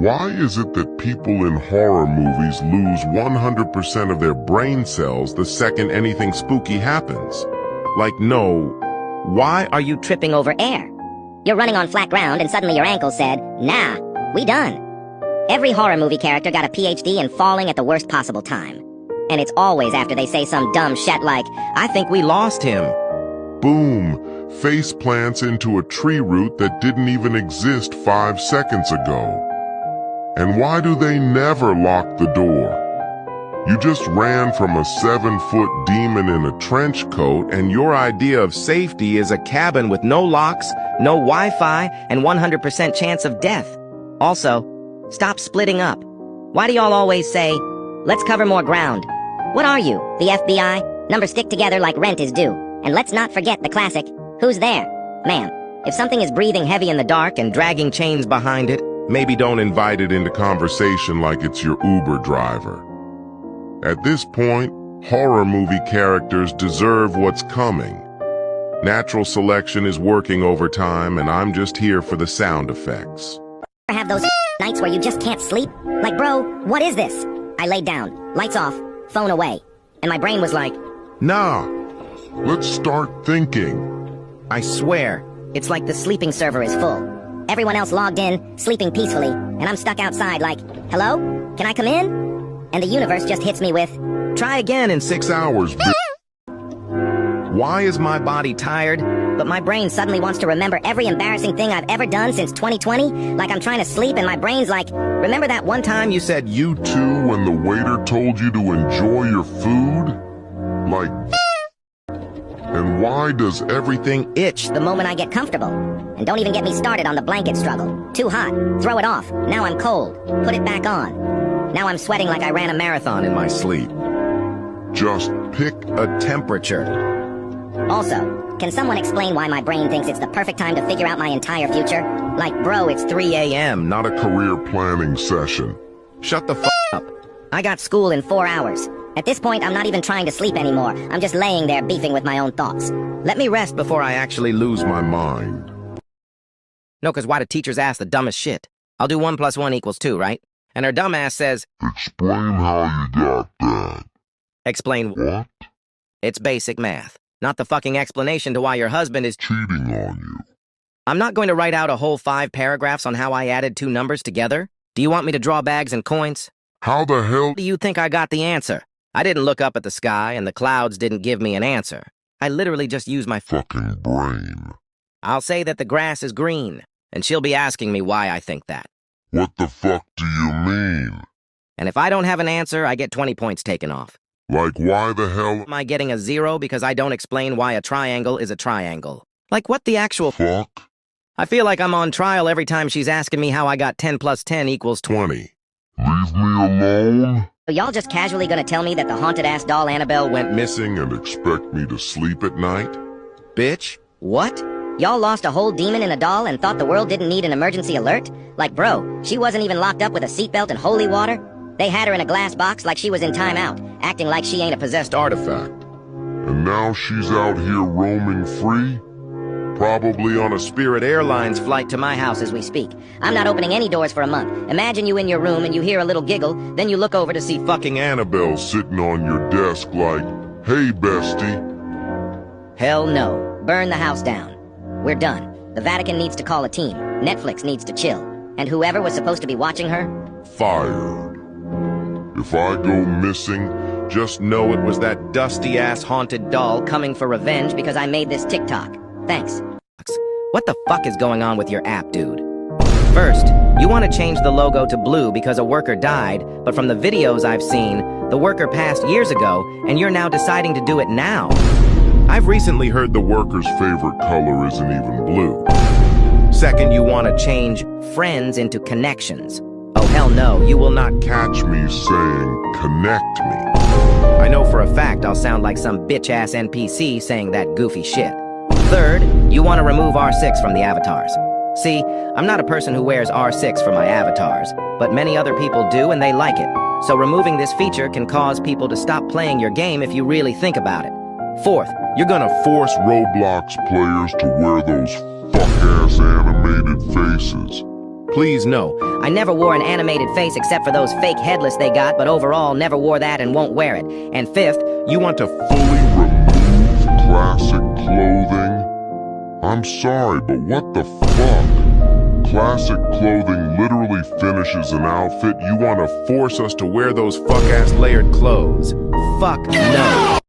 Why is it that people in horror movies lose 100% of their brain cells the second anything spooky happens? Like, no, why Are you tripping over air? You're running on flat ground and suddenly your ankle said, nah, we done. Every horror movie character got a PhD in falling at the worst possible time. And it's always after they say some dumb shit like, I think we lost him. boom, face plants into a tree root that didn't even exist 5 seconds ago? And why do they never lock the door? You just ran from a 7-foot demon in a trench coat, and your idea of safety is a cabin with no locks, No Wi-Fi, and 100% chance of death. Also, stop splitting up. Why do y'all always say, let's cover more ground? what are you, the FBI? Numbers stick together like rent is due. And let's not forget the classic, who's there? Ma'am, if something is breathing heavy in the dark and dragging chains behind it? maybe don't invite it into conversation like it's your Uber driver. At this point, horror movie characters deserve what's coming. Natural selection is working overtime, and I'm just here for the sound effects. have those nights where you just can't sleep? Like, bro, what is this? I laid down, lights off, phone away. And my brain was like, Nah, let's start thinking. I swear, it's like the sleeping server is full. Everyone else logged in, sleeping peacefully, and I'm stuck outside like, hello? Can I come in? And the universe just hits me with, try again in 6 hours, Why is my body tired? but my brain suddenly wants to remember every embarrassing thing I've ever done since 2020. Like I'm trying to sleep and my brain's like, remember that one time you said You too, when the waiter told you to enjoy your food? Like, and why does everything itch? the moment I get comfortable? And don't even get me started on the blanket struggle. Too hot, throw it off. Now I'm cold, put it back on. Now I'm sweating like I ran a marathon in my sleep. just pick A temperature. Also, can someone explain why my brain thinks it's the perfect time to figure out my entire future? Like, bro, it's 3 a.m. not a career planning session? Shut the up. I got school in 4 hours. At this point, I'm not even trying to sleep anymore. I'm just laying there beefing with my own thoughts. Let me rest before I actually lose My mind. No, because why do teachers ask the dumbest shit? I'll do 1 + 1 = 2, right? And her dumbass says, Explain how you got that. explain What? It's basic math. Not the fucking explanation to why your husband is Cheating on you. I'm not going to write out a whole 5 paragraphs on how I added 2 numbers together. Do you want me to draw bags and coins? How the hell? Do you think I got the answer? I didn't look up at the sky and the clouds didn't give me an answer. I literally just used my Fucking brain. I'll say that the grass is green, and she'll be asking me why I think that. What the fuck do you mean? And if I don't have an answer, I get 20 points taken off. Like, why the hell? Am I getting a 0 because I don't explain why a triangle is a triangle? Like, what the actual Fuck? I feel like I'm on trial every time she's asking me how I got 10 + 10 = 20. Leave me alone? So y'all just casually gonna tell me that the haunted-ass doll Annabelle went Missing and expect me to sleep at night? Bitch, what? Y'all lost a whole demon in a doll and thought the world didn't need an emergency alert? Like, bro, she wasn't even locked up with a seatbelt and holy water? They had her in a glass box like she was in timeout, acting like she ain't a possessed Artifact. And now she's out here roaming free? Probably on a Spirit Airlines flight. flight to my house as we speak. I'm not opening any doors for a month. Imagine you in your room and you hear a little giggle, then you look over to see Fucking Annabelle sitting on your desk like, hey, bestie. hell no. Burn the house down. We're done. The Vatican needs to call a team. Netflix needs to chill. And whoever was supposed to be watching her? Fired. If I go missing, just know it was that Dusty-ass haunted doll Coming for revenge because I made this TikTok. Thanks. What the fuck is going on with your app, dude? First, you want to change the logo to blue because a worker died, but from the videos I've seen, the worker passed years ago, and you're now deciding to do it now. I've recently heard the worker's favorite color isn't even blue. Second, you want to change friends into connections. Oh, hell no, you will not Catch me saying, connect me. I know for a fact I'll sound like some bitch-ass NPC saying that goofy shit. Third, you want to remove R6 from the avatars. See, I'm not a person who wears R6 for my avatars, but many other people do and they like it. So removing this feature can cause people to stop playing your game if you really think about it. Fourth, You're gonna force Roblox players to wear those fuck-ass animated faces. Please, no. I never wore an animated face except for those fake headless they got, but overall never wore that and won't wear it. And fifth, You want to Fully remove classic clothing? I'm sorry, but what the fuck? Classic clothing literally finishes an outfit. You want to force us to wear those fuck-ass layered clothes? fuck no.